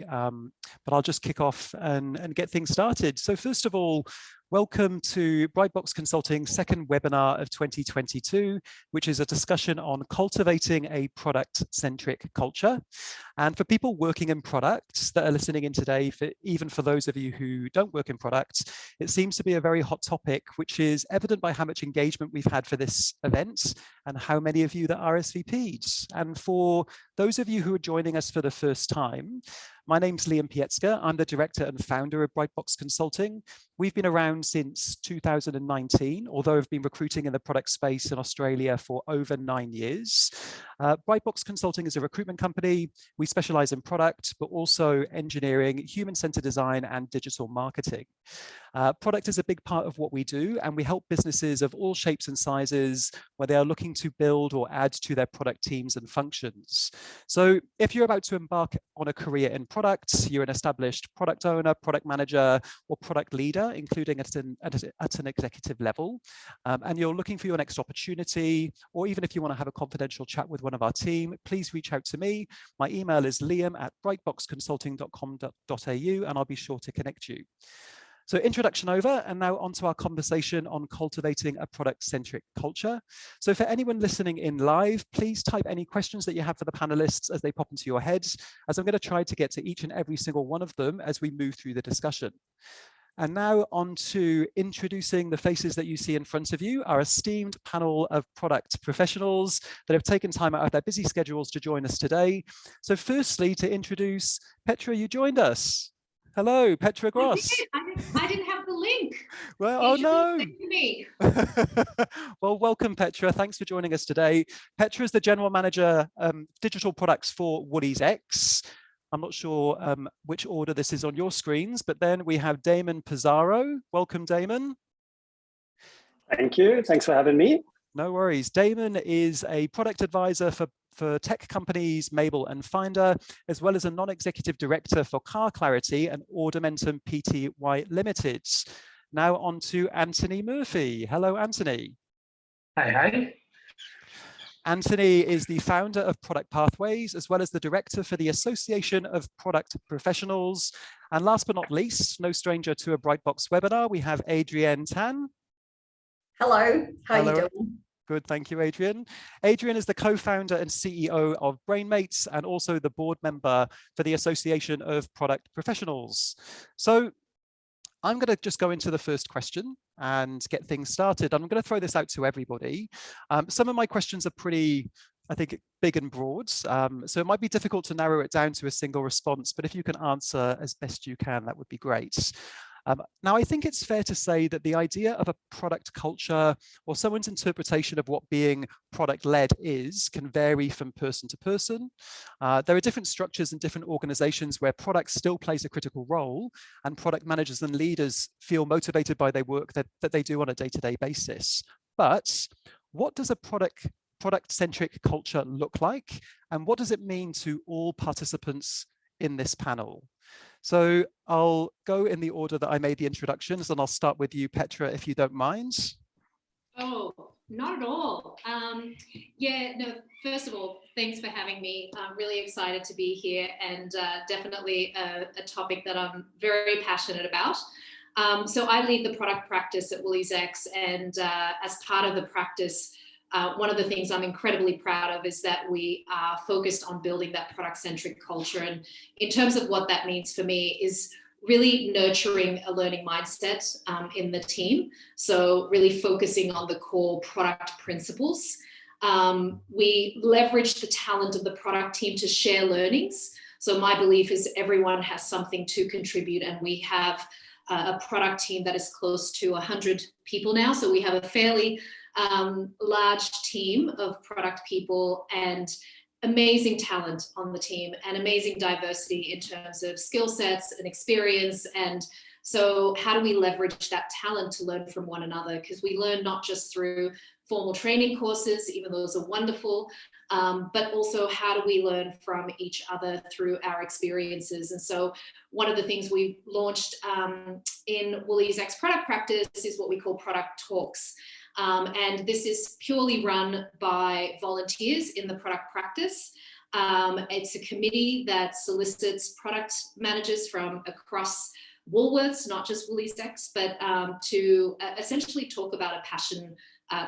but I'll just kick off and get things started. So first of all, welcome to Brightbox Consulting's second webinar of 2022, which is a discussion on cultivating a product-centric culture. And for people working in products that are listening in today, even for those of you who don't work in products, it seems to be a very hot topic, which is evident by how much engagement we've had for this event and how many of you that RSVP'd. And for those of you who are joining us for the first time, my name's Liam Pietzka. I'm the director and founder of Brightbox Consulting. We've been around since 2019, although I've been recruiting in the product space in Australia for over 9 years. Brightbox Consulting is a recruitment company. We specialize in product, but also engineering, human-centered design, and digital marketing. Product is a big part of what we do, and we help businesses of all shapes and sizes where they are looking to build or add to their product teams and functions. So if you're about to embark on a career in product, you're an established product owner, product manager, or product leader, including at an executive level, and you're looking for your next opportunity, or even if you want to have a confidential chat with one of our team, please reach out to me. My email is liam@brightboxconsulting.com.au, and I'll be sure to connect you. So introduction over, and now onto our conversation on cultivating a product-centric culture. So for anyone listening in live, please type any questions that you have for the panelists as they pop into your heads, as I'm going to try to get to each and every single one of them as we move through the discussion. And now on to introducing the faces that you see in front of you, our esteemed panel of product professionals that have taken time out of their busy schedules to join us today. So firstly, to introduce Petra, you joined us. Hello, Petra Gross. I didn't have the link. Well, oh no. Well, welcome, Petra. Thanks for joining us today. Petra is the General Manager, Digital Products for Woolies X. I'm not sure which order this is on your screens, but then we have Damon Pizarro. Welcome, Damon. Thank you. Thanks for having me. No worries. Damon is a product advisor for tech companies Mabel and Finder, as well as a non-executive director for Car Clarity and Ordermentum Pty Limited. Now on to Anthony Murphy. Hello, Anthony. Hi. Anthony is the founder of Product Pathways, as well as the director for the Association of Product Professionals. And last but not least, no stranger to a Brightbox webinar, we have Adrienne Tan. Hello, how are you doing? Good, thank you, Adrienne. Adrienne is the co-founder and CEO of Brainmates and also the board member for the Association of Product Professionals. So I'm going to just go into the first question and get things started. I'm going to throw this out to everybody. Some of my questions are pretty, I think, big and broad, so it might be difficult to narrow it down to a single response, but if you can answer as best you can, that would be great. Now, I think it's fair to say that the idea of a product culture or someone's interpretation of what being product-led is can vary from person to person. There are different structures and different organizations where product still plays a critical role, and product managers and leaders feel motivated by their work that they do on a day-to-day basis. But what does a product-centric culture look like, and what does it mean to all participants in this panel? So I'll go in the order that I made the introductions, and I'll start with you, Petra, if you don't mind. Oh, not at all. Yeah, no, first of all, thanks for having me. I'm really excited to be here, and definitely a topic that I'm very passionate about. So I lead the product practice at Woolies X, and as part of the practice, one of the things I'm incredibly proud of is that we are focused on building that product-centric culture. And in terms of what that means for me is really nurturing a learning mindset in the team. So really focusing on the core product principles. We leverage the talent of the product team to share learnings. So my belief is everyone has something to contribute, and we have a product team that is close to 100 people now. So we have a fairly large team of product people and amazing talent on the team and amazing diversity in terms of skill sets and experience. And so how do we leverage that talent to learn from one another? Because we learn not just through formal training courses, even those are wonderful, but also how do we learn from each other through our experiences? And so one of the things we launched in Woolies X product practice is what we call product talks. And this is purely run by volunteers in the product practice. It's a committee that solicits product managers from across Woolworths, not just WooliesX, but to essentially talk about a passion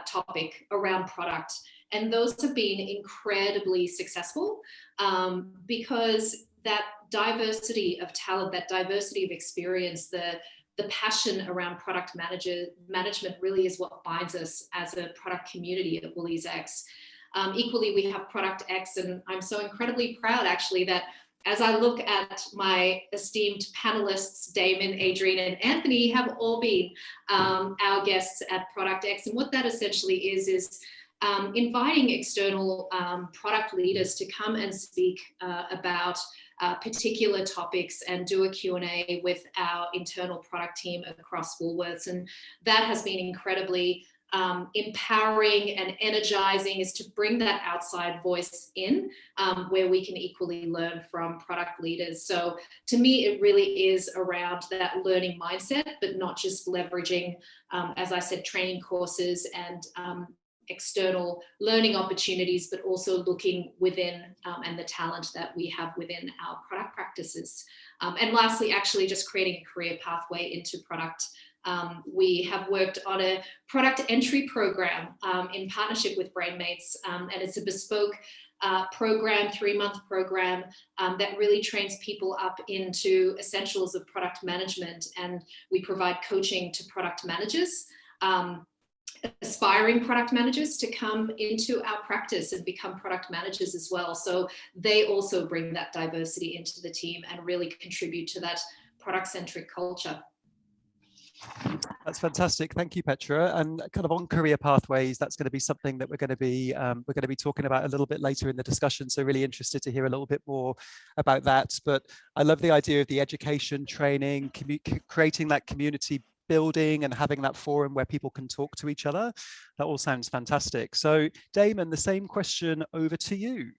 topic around product. And those have been incredibly successful because that diversity of talent, that diversity of experience, the passion around product management really is what binds us as a product community at WooliesX. Equally, we have Product X, and I'm so incredibly proud actually that as I look at my esteemed panelists, Damon, Adrian, and Anthony have all been our guests at Product X. And what that essentially is inviting external product leaders to come and speak about particular topics and do a Q&A with our internal product team across Woolworths. And that has been incredibly empowering and energizing, is to bring that outside voice in where we can equally learn from product leaders. So to me, it really is around that learning mindset, but not just leveraging, as I said, training courses and external learning opportunities, but also looking within and the talent that we have within our product practices. And lastly, actually just creating a career pathway into product. We have worked on a product entry program in partnership with Brainmates, and it's a bespoke program, 3-month program that really trains people up into essentials of product management. And we provide coaching to product managers, aspiring product managers, to come into our practice and become product managers as well. So they also bring that diversity into the team and really contribute to that product-centric culture. That's fantastic. Thank you, Petra. And kind of on career pathways, that's going to be something that we're going to be talking about a little bit later in the discussion. So really interested to hear a little bit more about that. But I love the idea of the education, training, creating that community building and having that forum where people can talk to each other. That all sounds fantastic. So Damon, the same question over to you.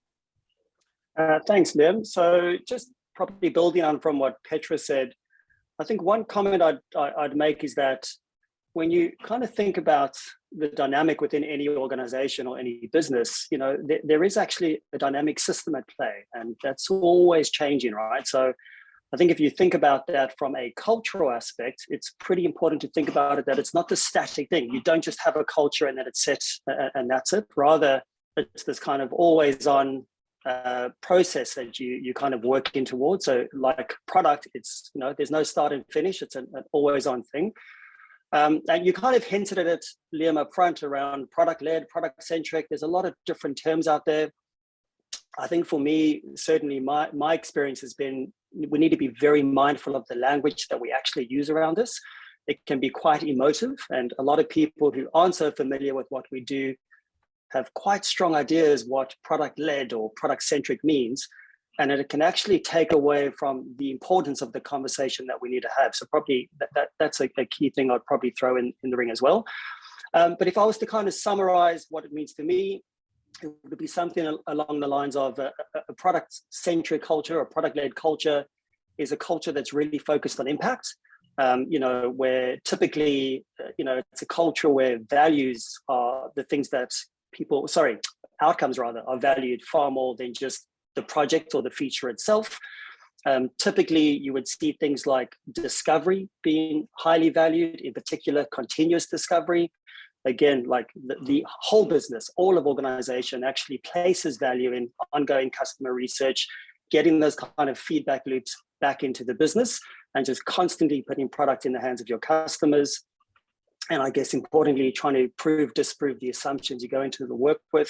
Thanks, Liam. So just probably building on from what Petra said, I think one comment I'd make is that when you kind of think about the dynamic within any organization or any business, you know, there is actually a dynamic system at play, and that's always changing, right? So I think if you think about that from a cultural aspect, it's pretty important to think about it that it's not this static thing. You don't just have a culture and then it's set and that's it. Rather, it's this kind of always on process that you kind of working towards. So like product, it's, you know, there's no start and finish. It's an always on thing. And you kind of hinted at it, Liam, up front around product-led, product-centric. There's a lot of different terms out there. I think for me, certainly my experience has been, we need to be very mindful of the language that we actually use around this. It can be quite emotive, and a lot of people who aren't so familiar with what we do have quite strong ideas what product-led or product-centric means, and it can actually take away from the importance of the conversation that we need to have. So probably that's a key thing I'd probably throw in the ring as well. But if I was to kind of summarize what it means to me, it would be something along the lines of a product-centric culture or product-led culture is a culture that's really focused on impact. You know, where typically, you know, it's a culture where values are the things that outcomes rather, are valued far more than just the project or the feature itself. Typically, you would see things like discovery being highly valued, in particular, continuous discovery. Again, like the whole business, all of organization actually places value in ongoing customer research, getting those kind of feedback loops back into the business, and just constantly putting product in the hands of your customers. And I guess importantly, trying to prove, disprove the assumptions you go into the work with.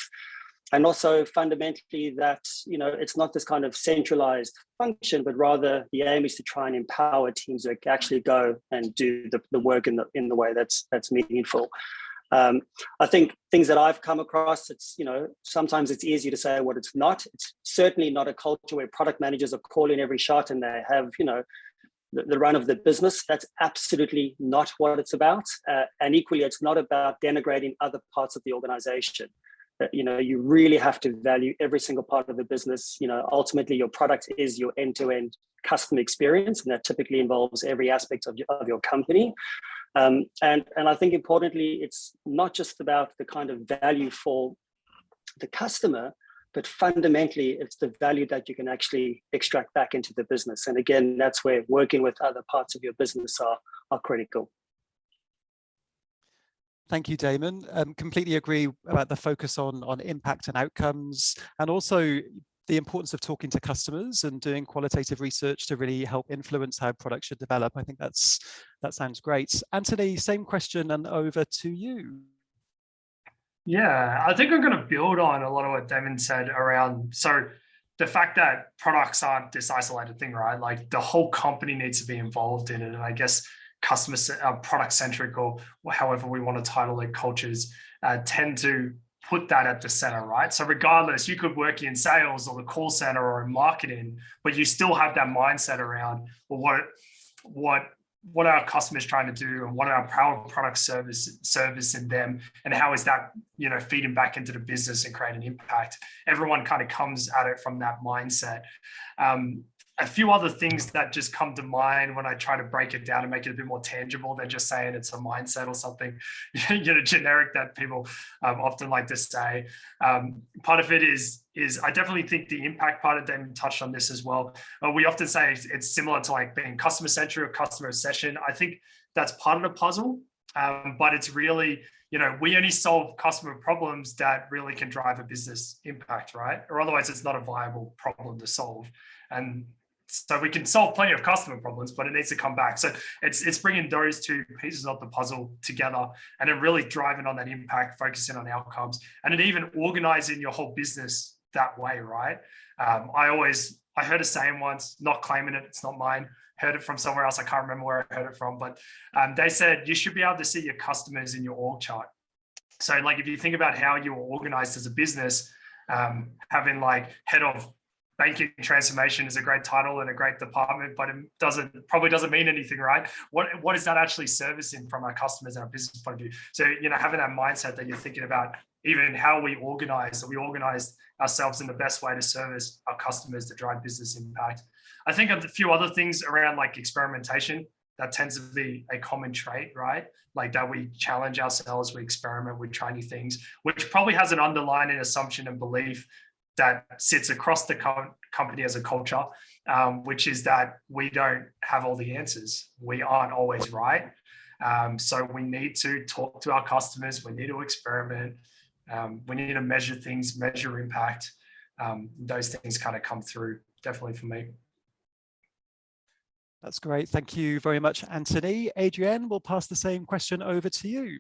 And also fundamentally that, you know, it's not this kind of centralized function, but rather the aim is to try and empower teams that actually go and do the work in the way that's meaningful. I think things that I've come across, it's, you know, sometimes it's easy to say what it's not. It's certainly not a culture where product managers are calling every shot and they have, you know, the run of the business. That's absolutely not what it's about. And equally, it's not about denigrating other parts of the organization. You know, you really have to value every single part of the business. You know, ultimately your product is your end-to-end customer experience, and that typically involves every aspect of your company. And I think importantly, it's not just about the kind of value for the customer, but fundamentally, it's the value that you can actually extract back into the business. And again, that's where working with other parts of your business are critical. Thank you, Damon. Completely agree about the focus on impact and outcomes, and also the importance of talking to customers and doing qualitative research to really help influence how products should develop. I think that sounds great. Anthony, same question, and over to you. Yeah, I think I'm going to build on a lot of what Damon said around, so the fact that products aren't this isolated thing, right? Like the whole company needs to be involved in it. And I guess product-centric, or however we want to title it, cultures tend to put that at the center, right? So regardless, you could work in sales or the call center or in marketing, but you still have that mindset around, well, what are our customers trying to do, and what are our product service in them, and how is that, feeding back into the business and create an impact? Everyone kind of comes at it from that mindset. A few other things that just come to mind when I try to break it down and make it a bit more tangible than just saying it's a mindset or something, generic that people often like to say. Part of it is I definitely think the impact part of Damon touched on this as well. We often say it's similar to like being customer centric or customer obsession. I think that's part of the puzzle, but it's really, we only solve customer problems that really can drive a business impact, right? Or otherwise it's not a viable problem to solve. And so we can solve plenty of customer problems, but it needs to come back. So it's bringing those two pieces of the puzzle together, and then really driving on that impact, focusing on outcomes, and then even organizing your whole business that way, right? I heard a saying once, not claiming it, it's not mine, heard it from somewhere else. I can't remember where I heard it from, but they said you should be able to see your customers in your org chart. So like if you think about how you are organized as a business, having like head of banking transformation is a great title and a great department, but it probably doesn't mean anything, right? What is that actually servicing from our customers and our business point of view? So, having that mindset that you're thinking about even how we organize, so we organize ourselves in the best way to service our customers to drive business impact. I think a few other things around like experimentation, that tends to be a common trait, right? Like that we challenge ourselves, we experiment, we try new things, which probably has an underlying assumption and belief that sits across the company as a culture, which is that we don't have all the answers. We aren't always right. So we need to talk to our customers. We need to experiment. We need to measure things, measure impact. Those things kind of come through, definitely for me. That's great. Thank you very much, Anthony. Adrienne, we'll pass the same question over to you.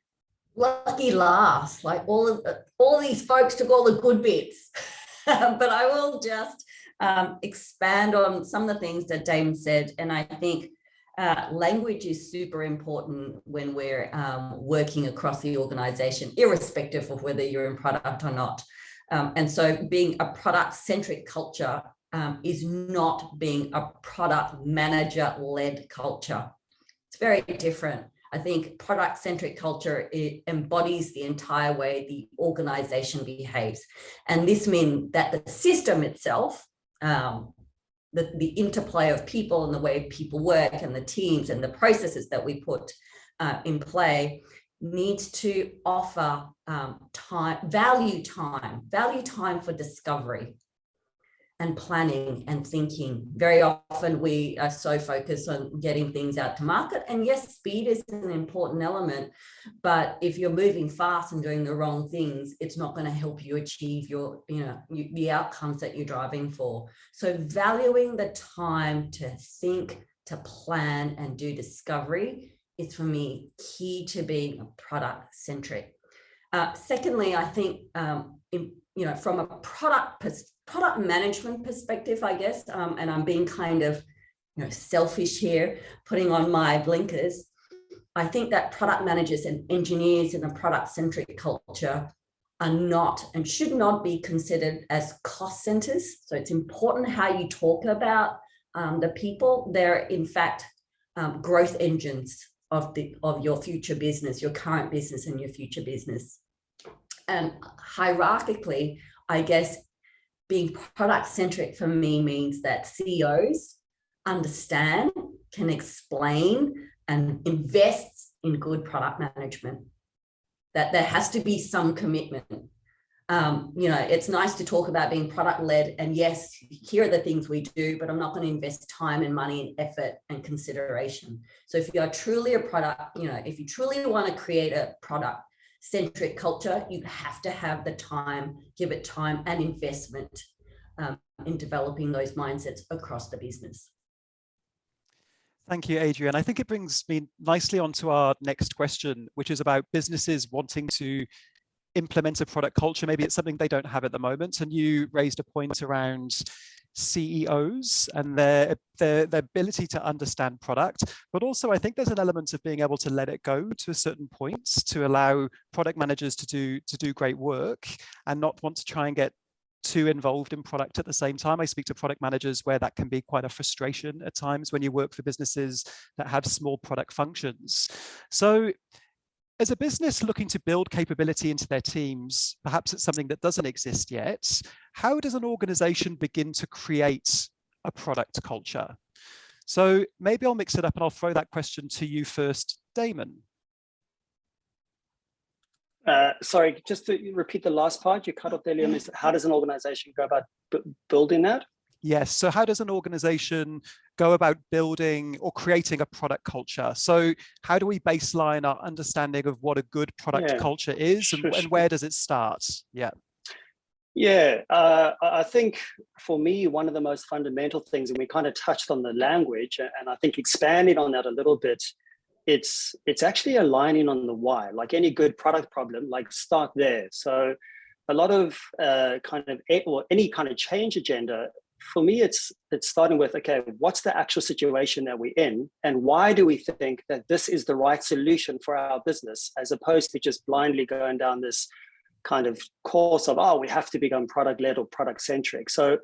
Lucky last, like all these folks took all the good bits. But I will just expand on some of the things that Damon said. And I think language is super important when we're working across the organization, irrespective of whether you're in product or not. And so being a product-centric culture is not being a product manager-led culture. It's very different. I think product-centric culture, it embodies the entire way the organization behaves. And this means that the system itself, the interplay of people and the way people work and the teams and the processes that we put in play needs to offer value time for discovery and planning and thinking. Very often we are so focused on getting things out to market. And yes, speed is an important element, but if you're moving fast and doing the wrong things, it's not going to help you achieve the outcomes that you're driving for. So valuing the time to think, to plan and do discovery is for me key to being product centric. Secondly, I think, from a product management perspective, I guess, and I'm being kind of, selfish here, putting on my blinkers. I think that product managers and engineers in a product-centric culture are not and should not be considered as cost centers. So it's important how you talk about the people. They're in fact growth engines of your future business, your current business and your future business. And hierarchically, I guess being product-centric for me means that CEOs understand, can explain, and invest in good product management. That there has to be some commitment. It's nice to talk about being product-led, and yes, here are the things we do, but I'm not going to invest time and money and effort and consideration. So if you are truly a product, if you truly want to create a product-centric culture, you have to have the time, give it time and investment in developing those mindsets across the business. Thank you, Adrian. I think it brings me nicely onto our next question, which is about businesses wanting to implement a product culture. Maybe it's something they don't have at the moment. And you raised a point around CEOs and their ability to understand product, but also I think there's an element of being able to let it go to a certain point to allow product managers to do great work and not want to try and get too involved in product at the same time. I speak to product managers where that can be quite a frustration at times when you work for businesses that have small product functions. So as a business looking to build capability into their teams, perhaps it's something that doesn't exist yet, how does an organization begin to create a product culture? So maybe I'll mix it up and I'll throw that question to you first, Damon. Sorry, just to repeat the last part you cut off there, Liam, is how does an organization go about building that? Yes. So how does an organization go about building or creating a product culture? So how do we baseline our understanding of what a good product culture is and where does it start? Yeah. Yeah, I think for me, one of the most fundamental things, and we kind of touched on the language, and I think expanding on that a little bit, it's actually aligning on the why. Like any good product problem, like start there. So a lot of any kind of change agenda, for me, it's starting with, okay, what's the actual situation that we're in and why do we think that this is the right solution for our business, as opposed to just blindly going down this kind of course of, we have to become product-led or product-centric. So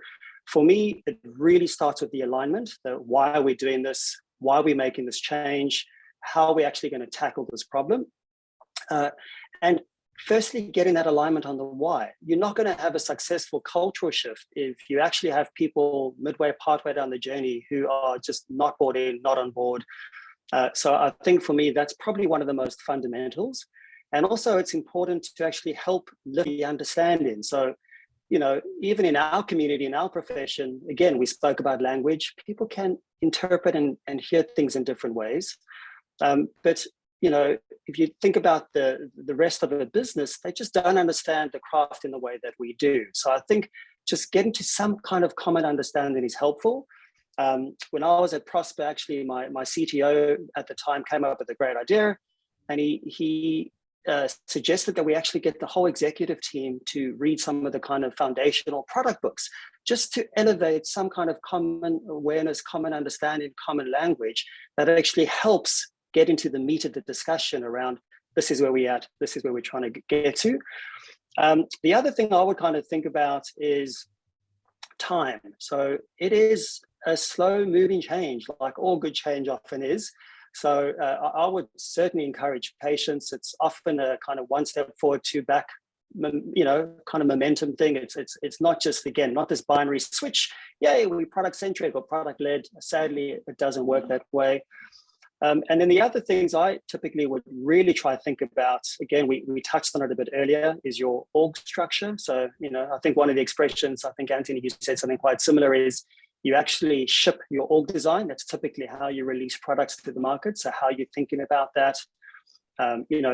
for me, it really starts with the alignment, why are we doing this, why are we making this change, how are we actually going to tackle this problem? And firstly, getting that alignment on the why. You're not going to have a successful cultural shift if you actually have people partway down the journey who are just not bought in, not on board. So I think for me, that's probably one of the most fundamentals. And also it's important to actually help lift the understanding. So, even in our community, in our profession, again, we spoke about language. People can interpret and hear things in different ways. But if you think about the rest of the business, they just don't understand the craft in the way that we do. So I think just getting to some kind of common understanding is helpful. When I was at Prosper, actually, my CTO at the time came up with a great idea, and he suggested that we actually get the whole executive team to read some of the kind of foundational product books, just to elevate some kind of common awareness, common understanding, common language that actually helps get into the meat of the discussion around this is where we're at, this is where we're trying to get to. The other thing I would kind of think about is time. So it is a slow moving change, like all good change often is. So I would certainly encourage patience. It's often a kind of one step forward, two back, kind of momentum thing. It's not just, again, not this binary switch. Yay, we're product centric or product led. Sadly, it doesn't work that way. And then the other things I typically would really try to think about, again, we touched on it a bit earlier, is your org structure. So, I think one of the expressions, I think Anthony, you said something quite similar, is you actually ship your org design. That's typically how you release products to the market. So how you're thinking about that,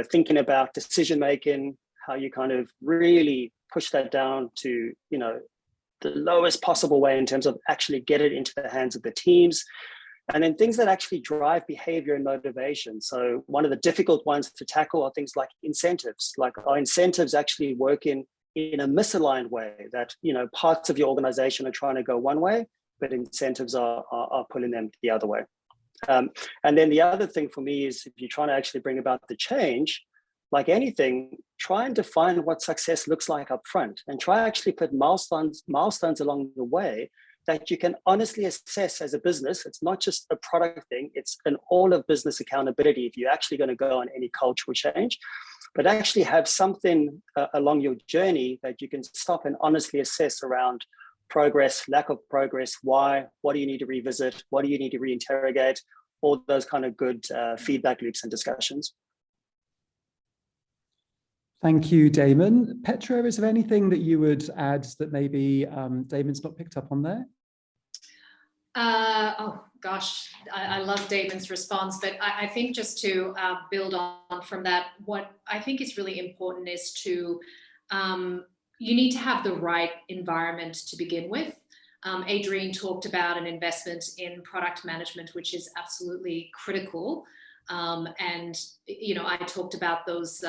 thinking about decision-making, how you kind of really push that down to, the lowest possible way in terms of actually get it into the hands of the teams. And then things that actually drive behavior and motivation. So one of the difficult ones to tackle are things like incentives. Like, our incentives actually work in a misaligned way that, parts of your organization are trying to go one way, but incentives are pulling them the other way. And then the other thing for me is, if you're trying to actually bring about the change, like anything, try and define what success looks like up front, and try actually put milestones along the way that you can honestly assess as a business. It's not just a product thing, it's an all of business accountability if you're actually going to go on any cultural change, but actually have something along your journey that you can stop and honestly assess around progress, lack of progress, why, what do you need to revisit, what do you need to reinterrogate, all those kind of good feedback loops and discussions. Thank you, Damon. Petra, is there anything that you would add that maybe Damon's not picked up on there? Oh gosh, I love Damon's response, but I think just to build on from that, what I think is really important is to, you need to have the right environment to begin with. Adrian talked about an investment in product management, which is absolutely critical. And, you know, I talked about those,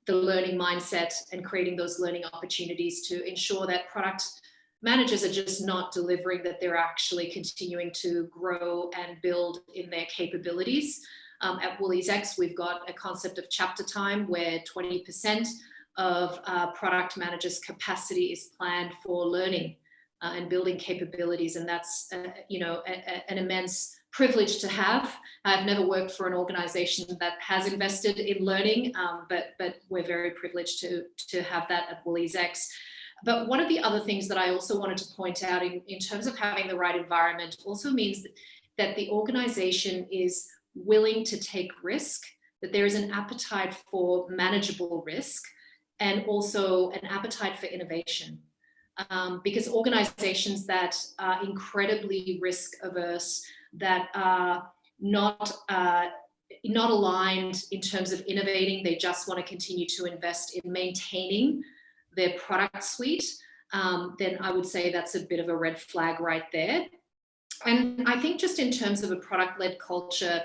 the learning mindset and creating those learning opportunities to ensure that product managers are just not delivering, that they're actually continuing to grow and build in their capabilities. At WooliesX, we've got a concept of chapter time where 20% of product managers' capacity is planned for learning and building capabilities. And that's, you know, an immense privilege to have. I've never worked for an organization that has invested in learning, but we're very privileged to have that at WooliesX. But one of the other things that I also wanted to point out in terms of having the right environment also means that the organization is willing to take risk, that there is an appetite for manageable risk, and also an appetite for innovation. Because organizations that are incredibly risk averse, that are not aligned in terms of innovating, they just want to continue to invest in maintaining their product suite, then I would say that's a bit of a red flag right there. And I think just in terms of a product-led culture,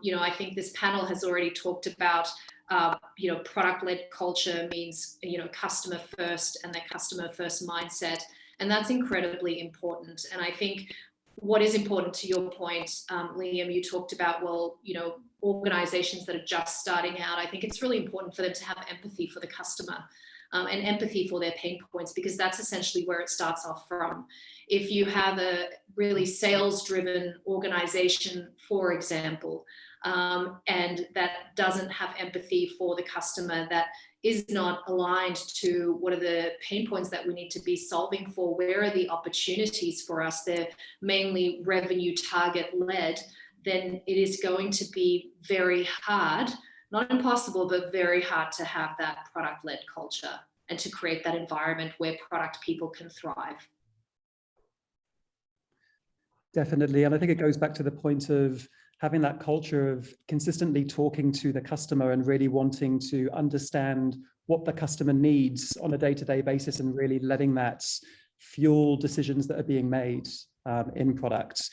you know, I think this panel has already talked about, you know, product-led culture means, you know, customer first and their customer first mindset. And that's incredibly important. And I think what is important, to your point, Liam, you talked about, well, you know, organizations that are just starting out, I think it's really important for them to have empathy for the customer. And empathy for their pain points, because that's essentially where it starts off from. If you have a really sales-driven organization, for example, and that doesn't have empathy for the customer, that is not aligned to what are the pain points that we need to be solving for, where are the opportunities for us, they're mainly revenue target-led, then it is going to be very hard, not impossible, but very hard to have that product-led culture and to create that environment where product people can thrive. Definitely. And I think it goes back to the point of having that culture of consistently talking to the customer and really wanting to understand what the customer needs on a day-to-day basis, and really letting that fuel decisions that are being made in products.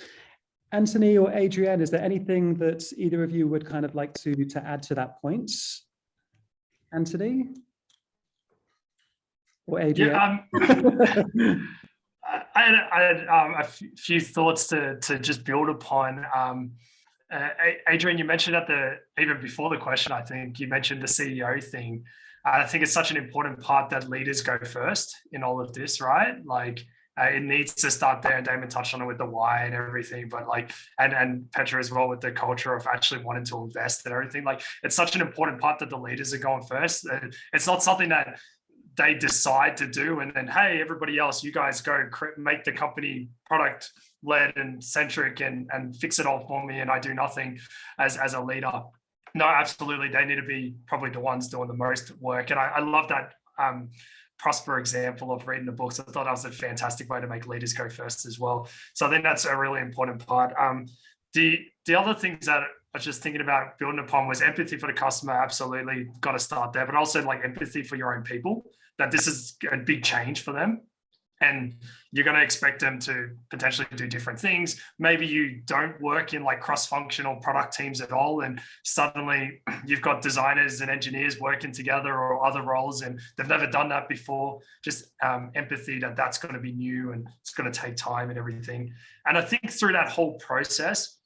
Anthony or Adrienne, is there anything that either of you would kind of like to add to that point? Anthony? Or Adrienne? Yeah, I had a few thoughts to just build upon. Adrienne, you mentioned even before the question, I think you mentioned the CEO thing. I think it's such an important part that leaders go first in all of this, right? Like, it needs to start there, and Damon touched on it with the why and everything, but like, and Petra as well, with the culture of actually wanting to invest and everything. Like, it's such an important part that the leaders are going first. It's not something that they decide to do and then, hey, everybody else, you guys go make the company product led and centric and fix it all for me, and I do nothing as a leader. No, absolutely, they need to be probably the ones doing the most work. And I love that Prosper example of reading the books. I thought that was a fantastic way to make leaders go first as well. So I think that's a really important part. The other things that I was just thinking about building upon was empathy for the customer. Absolutely got to start there, but also like empathy for your own people, that this is a big change for them. And you're going to expect them to potentially do different things. Maybe you don't work in like cross-functional product teams at all, and suddenly you've got designers and engineers working together, or other roles, and they've never done that before. Just empathy that's going to be new and it's going to take time and everything. And I think through that whole process,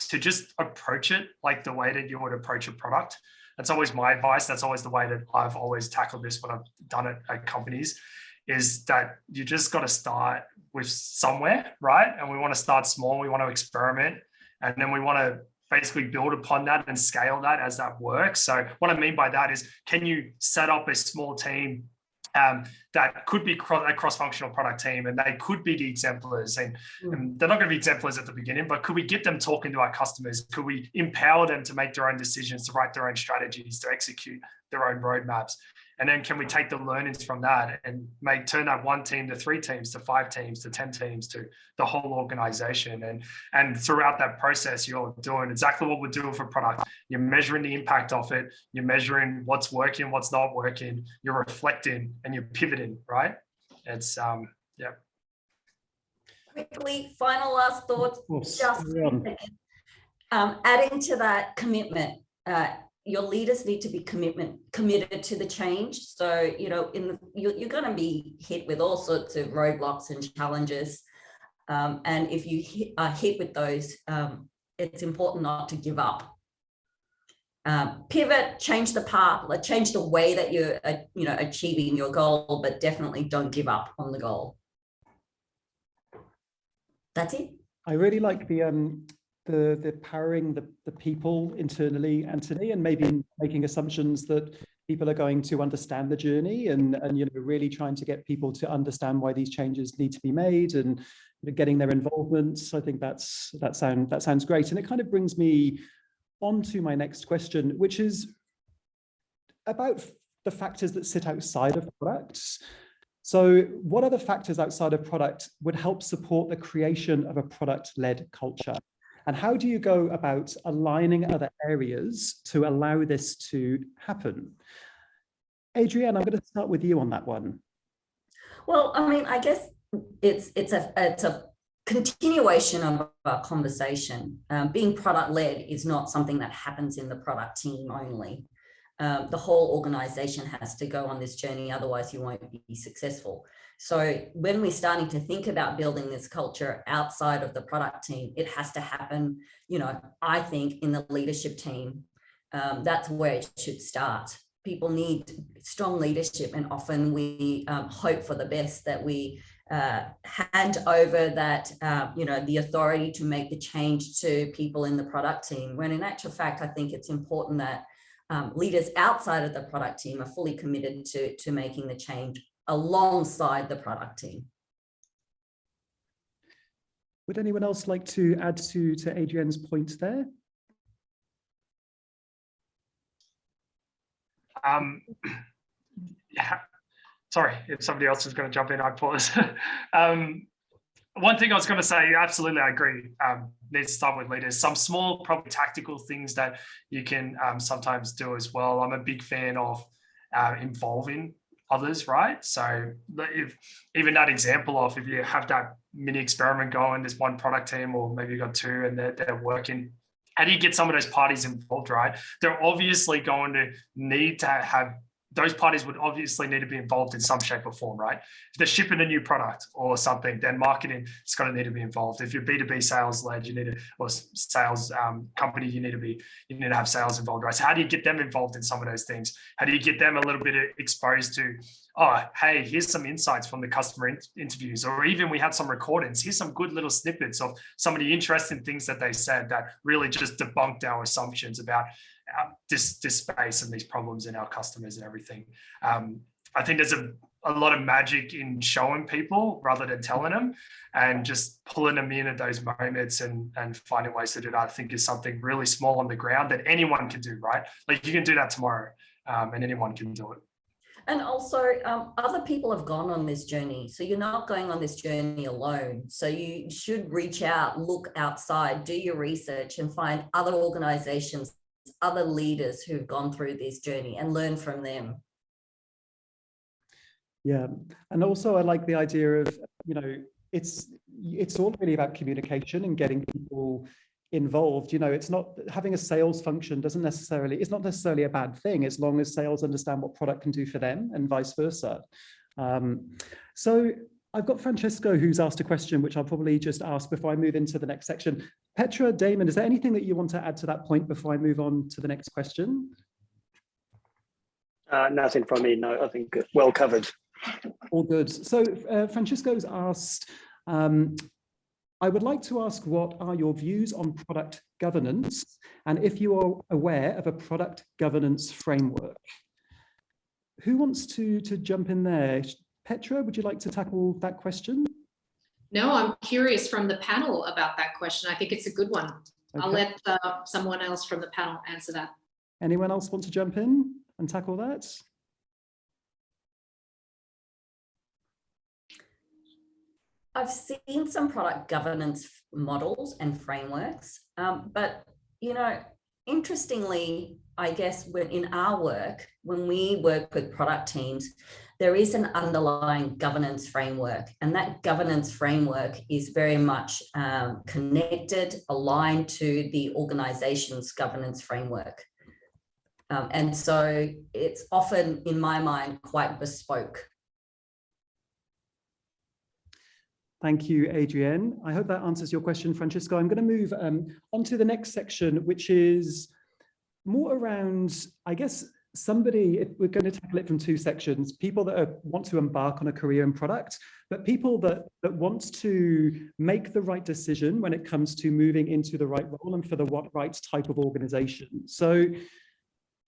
to just approach it like the way that you would approach a product. That's always my advice. That's always the way that I've always tackled this when I've done it at companies, is that you just got to start with somewhere, right? And we want to start small, we want to experiment, and then we want to basically build upon that and scale that as that works. So what I mean by that is, can you set up a small team that could be a cross-functional product team, and they could be the exemplars, and they're not going to be exemplars at the beginning, but could we get them talking to our customers? Could we empower them to make their own decisions, to write their own strategies, to execute their own roadmaps? And then can we take the learnings from that and turn that 1 team to 3 teams, to 5 teams, to 10 teams, to the whole organization? And throughout that process, you're doing exactly what we're doing for product. You're measuring the impact of it. You're measuring what's working, what's not working. You're reflecting and you're pivoting, right? It's, yeah. Quickly, final last thoughts. Just adding to that commitment. Your leaders need to be committed to the change. So, you know, you're going to be hit with all sorts of roadblocks and challenges. And if you are hit with those, it's important not to give up. Pivot, change the path, change the way that you're, achieving your goal, but definitely don't give up on the goal. That's it. I really like the powering the people internally, Anthony, and maybe making assumptions that people are going to understand the journey and really trying to get people to understand why these changes need to be made and getting their involvement. So I think that sounds great. And it kind of brings me on to my next question, which is about the factors that sit outside of products. So what other factors outside of product would help support the creation of a product-led culture? And how do you go about aligning other areas to allow this to happen? Adrienne, I'm going to start with you on that one. Well, I mean, I guess it's a continuation of our conversation. Being product-led is not something that happens in the product team only. The whole organization has to go on this journey, otherwise you won't be successful. So when we're starting to think about building this culture outside of the product team, it has to happen, I think, in the leadership team. That's where it should start. People need strong leadership, and often we hope for the best, that we hand over that, the authority to make the change to people in the product team, when in actual fact, I think it's important that leaders outside of the product team are fully committed to making the change alongside the product team. Would anyone else like to add to Adrienne's point there? Yeah. Sorry, if somebody else is going to jump in, I pause. One thing I was going to say, absolutely, I agree. Needs to start with leaders. Some small, probably tactical things that you can sometimes do as well. I'm a big fan of involving others, right? So if even that example of, if you have that mini experiment going, there's one product team, or maybe you've got 2 and they're working, how do you get some of those parties involved, right? They're obviously going to need to have, those parties would obviously need to be involved in some shape or form, right? If they're shipping a new product or something, then marketing is going to need to be involved. If you're B2B sales led, you need to, or sales company, you need to have sales involved, right? So how do you get them involved in some of those things? How do you get them a little bit exposed to, oh, hey, here's some insights from the customer interviews, or even we had some recordings. Here's some good little snippets of some of the interesting things that they said that really just debunked our assumptions about this space and these problems in our customers and everything. I think there's a lot of magic in showing people rather than telling them, and just pulling them in at those moments and finding ways to do that, I think, is something really small on the ground that anyone can do, right? Like you can do that tomorrow, and anyone can do it. And also, other people have gone on this journey. So you're not going on this journey alone. So you should reach out, look outside, do your research, and find other organizations, other leaders who've gone through this journey, and learn from them. Yeah, and also I like the idea of, it's all really about communication and getting people involved. It's not, having a sales function it's not necessarily a bad thing, as long as sales understand what product can do for them, and vice versa. So I've got Francesco who's asked a question, which I'll probably just ask before I move into the next section. Petra, Damon, is there anything that you want to add to that point before I move on to the next question? Nothing from me, no, I think well covered. All good. So Francesco's asked, I would like to ask, what are your views on product governance, and if you are aware of a product governance framework? Who wants to jump in there? Petra, would you like to tackle that question? No, I'm curious from the panel about that question. I think it's a good one. Okay. I'll let someone else from the panel answer that. Anyone else want to jump in and tackle that? I've seen some product governance models and frameworks, but interestingly, I guess in our work, when we work with product teams, there is an underlying governance framework, and that governance framework is very much connected, aligned to the organization's governance framework. And so it's often, in my mind, quite bespoke. Thank you, Adrienne. I hope that answers your question, Francisco. I'm going to move on to the next section, which is more around, I guess, we're going to tackle it from two sections: people that want to embark on a career in product, but people that want to make the right decision when it comes to moving into the right role and for the right type of organization. So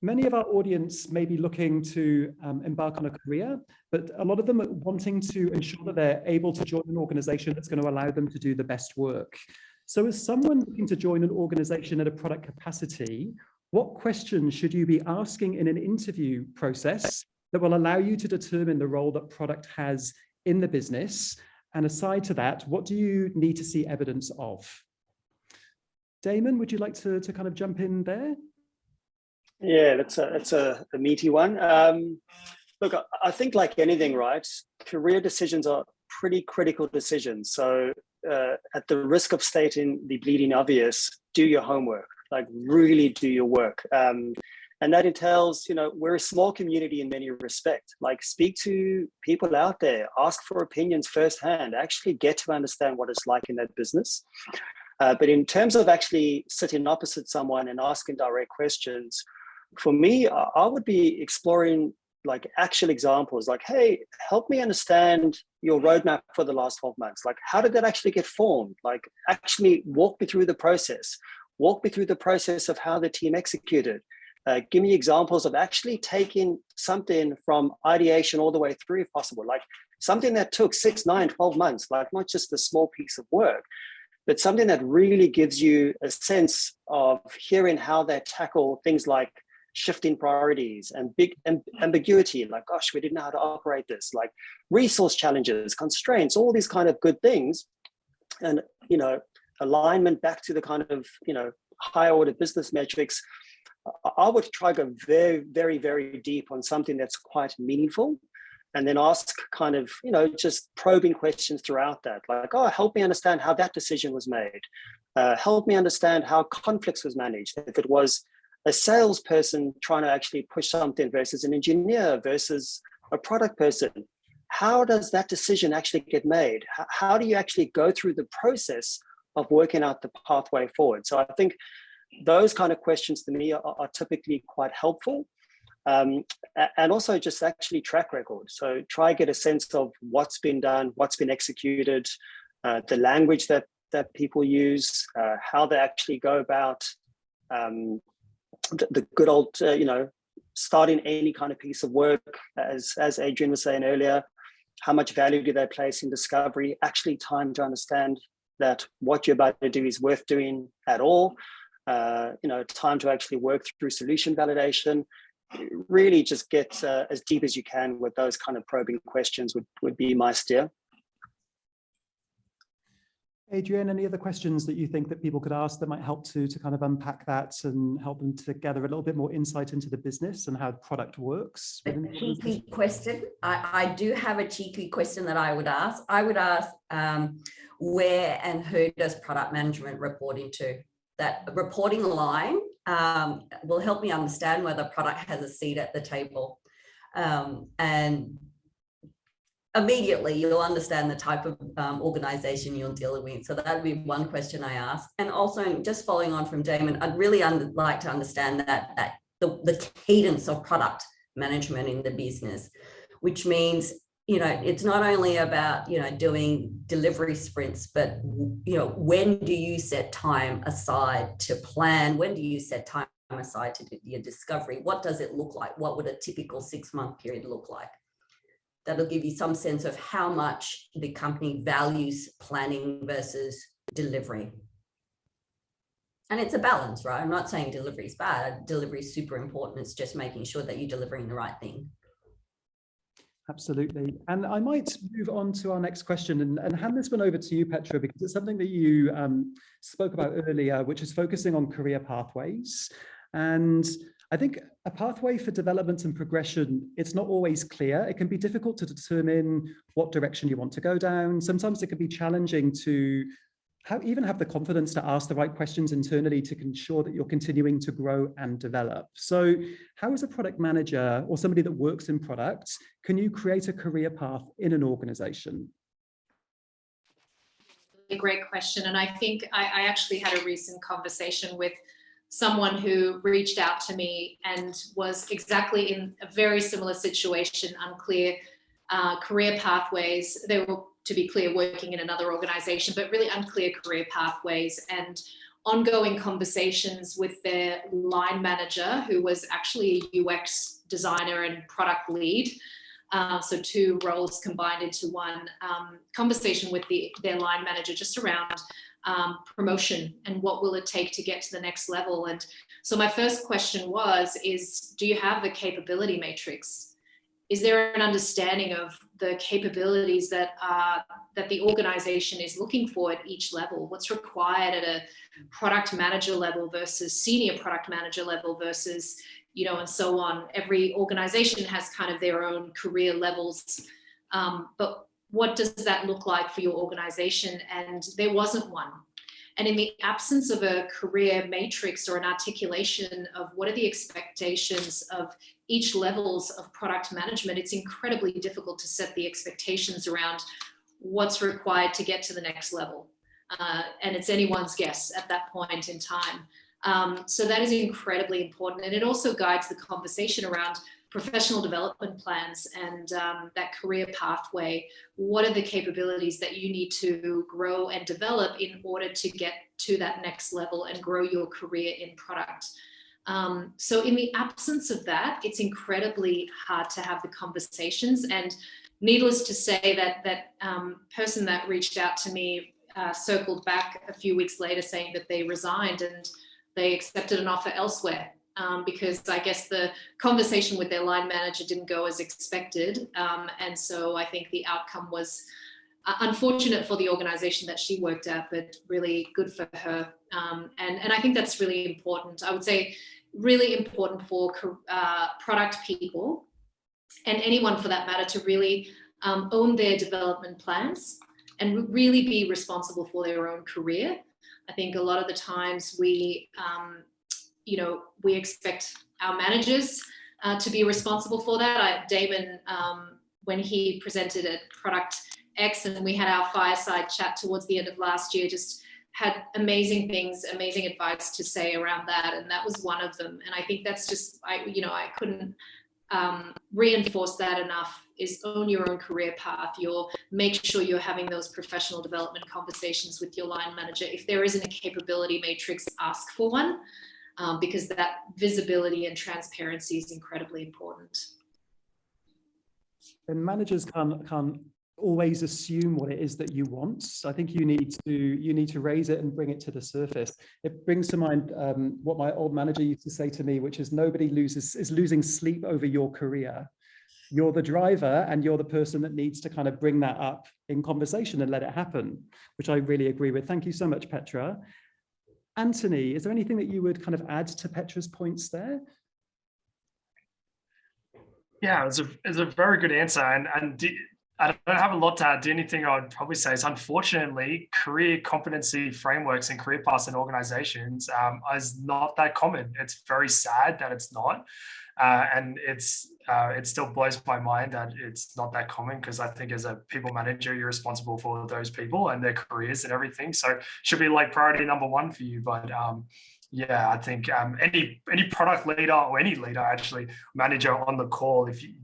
many of our audience may be looking to embark on a career, but a lot of them are wanting to ensure that they're able to join an organization that's going to allow them to do the best work. So as someone looking to join an organization at a product capacity, what questions should you be asking in an interview process that will allow you to determine the role that product has in the business? And aside to that, what do you need to see evidence of? Damon, would you like to kind of jump in there? Yeah, that's a meaty one. Look, I think like anything, right? Career decisions are pretty critical decisions. So at the risk of stating the bleeding obvious, do your homework. Like really do your work. And that entails, we're a small community in many respects. Like speak to people out there, ask for opinions firsthand, actually get to understand what it's like in that business. But in terms of actually sitting opposite someone and asking direct questions, for me, I would be exploring like actual examples, like, hey, help me understand your roadmap for the last 12 months. Like, how did that actually get formed? Like, actually walk me through the process. Walk me through the process of how the team executed. Give me examples of actually taking something from ideation all the way through if possible, like something that took 6, 9, 12 months, like not just a small piece of work, but something that really gives you a sense of hearing how they tackle things like shifting priorities and big ambiguity, like, gosh, we didn't know how to operate this, like resource challenges, constraints, all these kind of good things. And, alignment back to the kind of, higher order business metrics. I would try to go very, very, very deep on something that's quite meaningful, and then ask kind of, just probing questions throughout that. Like, oh, help me understand how that decision was made. Help me understand how conflicts was managed. If it was a salesperson trying to actually push something versus an engineer versus a product person, how does that decision actually get made? How do you actually go through the process of working out the pathway forward? So I think those kind of questions to me are typically quite helpful. And also just actually track record. So try get a sense of what's been done, what's been executed, the language that people use, how they actually go about the good old, starting any kind of piece of work, as Adrienne was saying earlier, how much value do they place in discovery, actually time to understand that what you're about to do is worth doing at all, time to actually work through solution validation. Really just get as deep as you can with those kind of probing questions would be my steer. Adrienne, any other questions that you think that people could ask that might help to kind of unpack that and help them to gather a little bit more insight into the business and how product works? A cheeky question. I do have a cheeky question that I would ask. I would ask where and who does product management report into? That reporting line will help me understand whether product has a seat at the table. And immediately you'll understand the type of organization you're dealing with. So that would be one question I ask. And also just following on from Damon, I'd really like to understand that the cadence of product management in the business, which means, it's not only about, doing delivery sprints, but, when do you set time aside to plan? When do you set time aside to do your discovery. What does it look like? What would a typical 6-month period look like? That'll give you some sense of how much the company values planning versus delivery. And it's a balance, right? I'm not saying delivery is bad. Delivery is super important. It's just making sure that you're delivering the right thing. Absolutely. And I might move on to our next question and hand this one over to you, Petra, because it's something that you spoke about earlier, which is focusing on career pathways. And I think a pathway for development and progression, it's not always clear. It can be difficult to determine what direction you want to go down. Sometimes it can be challenging to even have the confidence to ask the right questions internally to ensure that you're continuing to grow and develop. So how, as a product manager or somebody that works in products, can you create a career path in an organization? A great question. And I think I actually had a recent conversation with someone who reached out to me and was exactly in a very similar situation, unclear career pathways. They were, to be clear, working in another organization, but really unclear career pathways, and ongoing conversations with their line manager, who was actually a UX designer and product lead. So 2 roles combined into one. Conversation with their line manager just around promotion and what will it take to get to the next level. And so my first question is, do you have the capability matrix? Is there an understanding of the capabilities that the organization is looking for at each level? What's required at a product manager level versus senior product manager level versus, and so on. Every organization has kind of their own career levels, but what does that look like for your organization? And there wasn't one. And in the absence of a career matrix or an articulation of what are the expectations of each levels of product management, it's incredibly difficult to set the expectations around what's required to get to the next level. And it's anyone's guess at that point in time. So that is incredibly important. And it also guides the conversation around professional development plans and that career pathway. What are the capabilities that you need to grow and develop in order to get to that next level and grow your career in product? So in the absence of that, it's incredibly hard to have the conversations. And needless to say, that person that reached out to me circled back a few weeks later saying that they resigned and they accepted an offer elsewhere. Because I guess the conversation with their line manager didn't go as expected. And so I think the outcome was unfortunate for the organization that she worked at, but really good for her. And I think that's really important. I would say really important for product people and anyone for that matter to really own their development plans and really be responsible for their own career. I think a lot of the times we expect our managers to be responsible for that. Damon, when he presented at Product X and we had our fireside chat towards the end of last year, just had amazing advice to say around that. And that was one of them. And I think that's just, I couldn't reinforce that enough, is own your own career path. Make sure you're having those professional development conversations with your line manager. If there isn't a capability matrix, ask for one. Because that visibility and transparency is incredibly important. And managers can't always assume what it is that you want. So I think you need to raise it and bring it to the surface. It brings to mind what my old manager used to say to me, which is nobody is losing sleep over your career. You're the driver and you're the person that needs to kind of bring that up in conversation and let it happen, which I really agree with. Thank you so much, Petra. Anthony, is there anything that you would kind of add to Petra's points there? Yeah, it's a very good answer. And I don't have a lot to add. The only thing I'd probably say is, unfortunately, career competency frameworks and career paths in organizations is not that common. It's very sad that it's not. And it still blows my mind that it's not that common, because I think as a people manager, you're responsible for those people and their careers and everything. So it should be like priority number one for you. But yeah, I think any product leader or any leader, actually, manager on the call, if you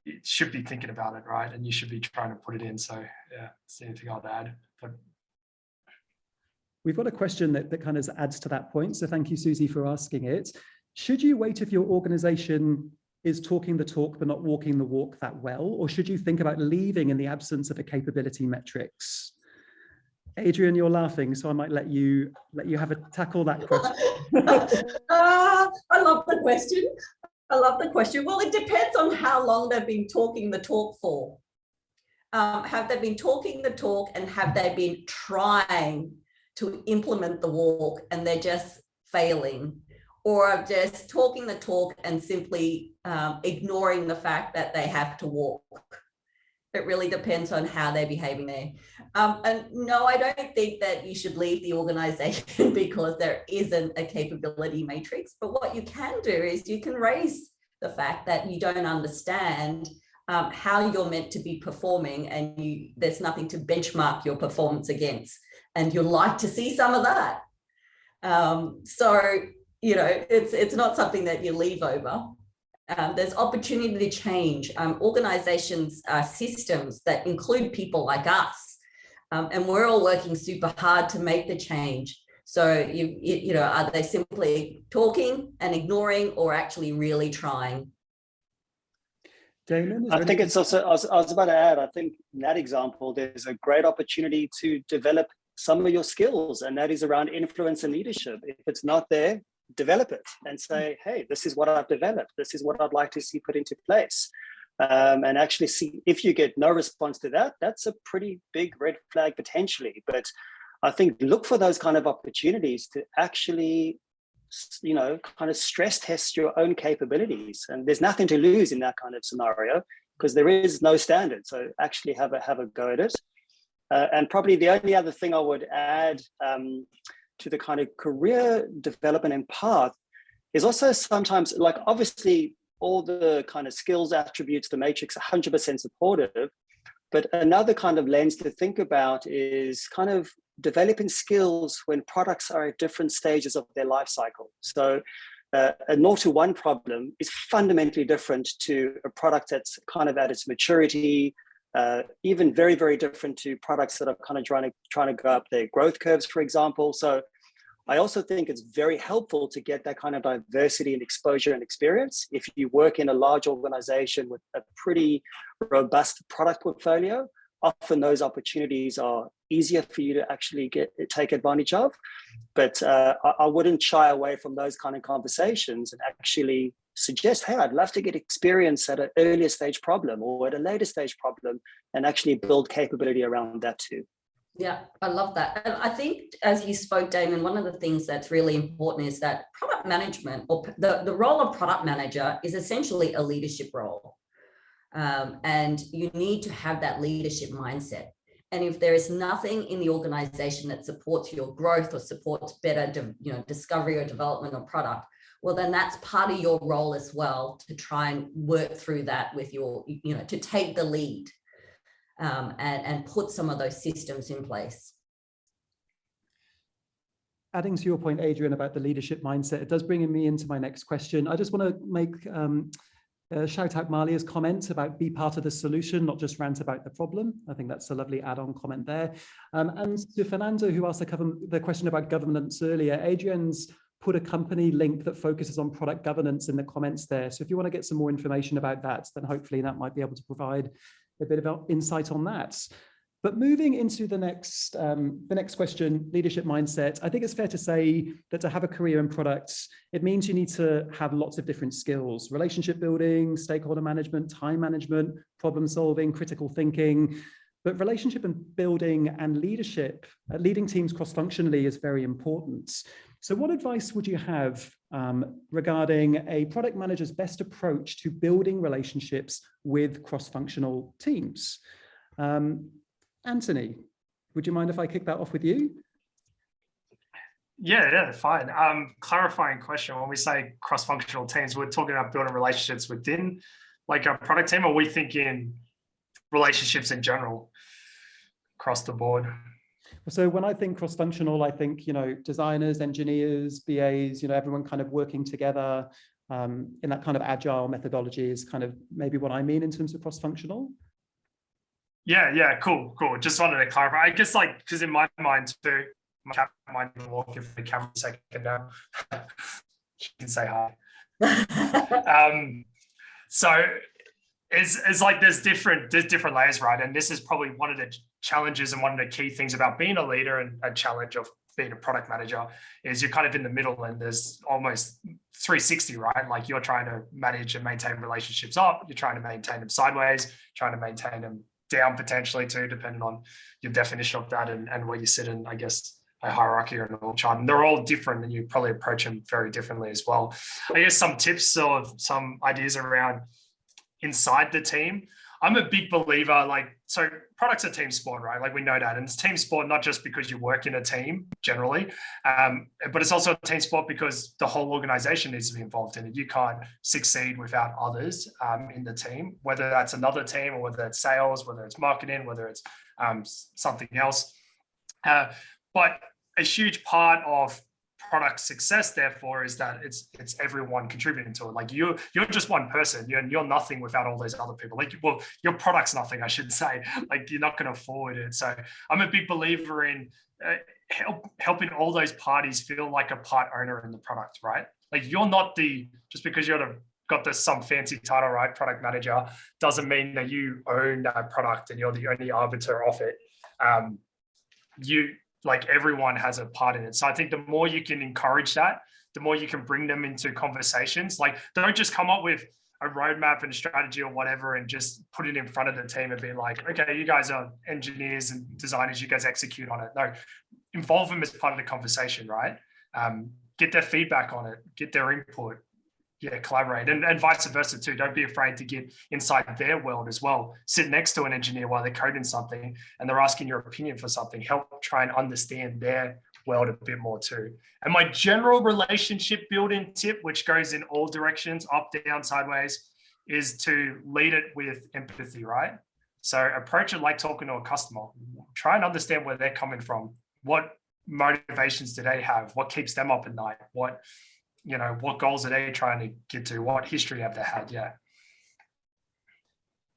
you should be thinking about it, right? And you should be trying to put it in. So yeah, it's anything I'd add. But We've got a question that kind of adds to that point. So thank you, Susie, for asking it. Should you wait if your organization is talking the talk but not walking the walk that well, or should you think about leaving in the absence of a capability metrics? Adrian, you're laughing, so I might let you tackle that question. I love the question. I love the question. Well, it depends on how long they've been talking the talk for. Have they been talking the talk and have they been trying to implement the walk and they're just failing? Or are just talking the talk and simply ignoring the fact that they have to walk? It really depends on how they're behaving there. And no, I don't think that you should leave the organization because there isn't a capability matrix. But what you can do is you can raise the fact that you don't understand how you're meant to be performing, and there's nothing to benchmark your performance against. And you'd like to see some of that. So, you know, it's not something that you leave over. There's opportunity to change. Organizations systems that include people like us, and we're all working super hard to make the change. So you know, are they simply talking and ignoring, or actually really trying? Damon, I think it's also, I was about to add, I think in that example, there's a great opportunity to develop some of your skills, and that is around influence and leadership. If it's not there, develop it and say, hey, this is what I've developed. This is what I'd like to see put into place. And actually see if you get no response to that, that's a pretty big red flag potentially. But I think look for those kind of opportunities to actually, you know, kind of stress test your own capabilities. And there's nothing to lose in that kind of scenario because there is no standard. So actually have a go at it. And probably the only other thing I would add to the kind of career development and path is also sometimes, like, obviously all the kind of skills attributes, the matrix 100% supportive, but another kind of lens to think about is kind of developing skills when products are at different stages of their life cycle. So a 0 to 1 problem is fundamentally different to a product that's kind of at its maturity, even very, very different to products that are kind of trying to go up their growth curves, for example. So I also think it's very helpful to get that kind of diversity and exposure and experience. If you work in a large organization with a pretty robust product portfolio, often those opportunities are easier for you to actually take advantage of. But I wouldn't shy away from those kind of conversations and actually suggest, hey, I'd love to get experience at an earlier stage problem or at a later stage problem and actually build capability around that too. Yeah, I love that. And I think as you spoke, Damon, one of the things that's really important is that product management, or the role of product manager, is essentially a leadership role. And you need to have that leadership mindset. And if there is nothing in the organization that supports your growth or supports better discovery or development of product, well, then that's part of your role as well, to try and work through that with your, to take the lead. And put some of those systems in place. Adding to your point, Adrian, about the leadership mindset, it does bring me into my next question. I just want to make shout out Malia's comment about be part of the solution, not just rant about the problem. I think that's a lovely add-on comment there. And to Fernando, who asked the question about governance earlier, Adrian's put a company link that focuses on product governance in the comments there. So if you want to get some more information about that, then hopefully that might be able to provide a bit of insight on that. But moving into the next question, leadership mindset, I think it's fair to say that to have a career in products, it means you need to have lots of different skills: relationship building, stakeholder management, time management, problem solving, critical thinking. But relationship and building and leadership, leading teams cross-functionally is very important. So what advice would you have regarding a product manager's best approach to building relationships with cross-functional teams? Anthony, would you mind if I kick that off with you? Yeah, fine. Clarifying question, when we say cross-functional teams, we're talking about building relationships within like a product team, or are we thinking relationships in general across the board? So when I think cross-functional, I think, designers, engineers, BAs, everyone kind of working together in that kind of agile methodology is kind of maybe what I mean in terms of cross-functional. Yeah, cool. Just wanted to clarify. I guess because in my mind too, My cat might even walk in for the camera a second now. She can say hi. So it's like there's different layers, right? And this is probably one of the challenges and one of the key things about being a leader and a challenge of being a product manager is you're kind of in the middle and there's almost 360, right? Like you're trying to manage and maintain relationships up, you're trying to maintain them sideways, trying to maintain them down potentially too, depending on your definition of that and where you sit in, I guess, a hierarchy or an org chart. And they're all different and you probably approach them very differently as well. I guess some tips or some ideas around inside the team. I'm a big believer, so product's a team sport, right? Like we know that. And it's team sport, not just because you work in a team generally, but it's also a team sport because the whole organization needs to be involved in it. You can't succeed without others in the team, whether that's another team or whether it's sales, whether it's marketing, whether it's something else. But a huge part of product success, therefore, is that it's everyone contributing to it. Like you're just one person. You're nothing without all those other people. Like, well, your product's nothing, I should say. Like you're not going to forward it. So I'm a big believer in helping all those parties feel like a part owner in the product, right? Like you're not just because you're got some fancy title, right? Product manager doesn't mean that you own that product and you're the only arbiter of it. Like everyone has a part in it. So I think the more you can encourage that, the more you can bring them into conversations. Like don't just come up with a roadmap and a strategy or whatever and just put it in front of the team and be like, okay, you guys are engineers and designers, you guys execute on it. No, involve them as part of the conversation, right? Get their feedback on it, get their input. Yeah, collaborate and vice versa too. Don't be afraid to get inside their world as well. Sit next to an engineer while they're coding something and they're asking your opinion for something. Help try and understand their world a bit more too. And my general relationship building tip, which goes in all directions, up, down, sideways, is to lead it with empathy, right? So approach it like talking to a customer. Try and understand where they're coming from. What motivations do they have? What keeps them up at night? What goals are they trying to get to? What history have they had? Yeah.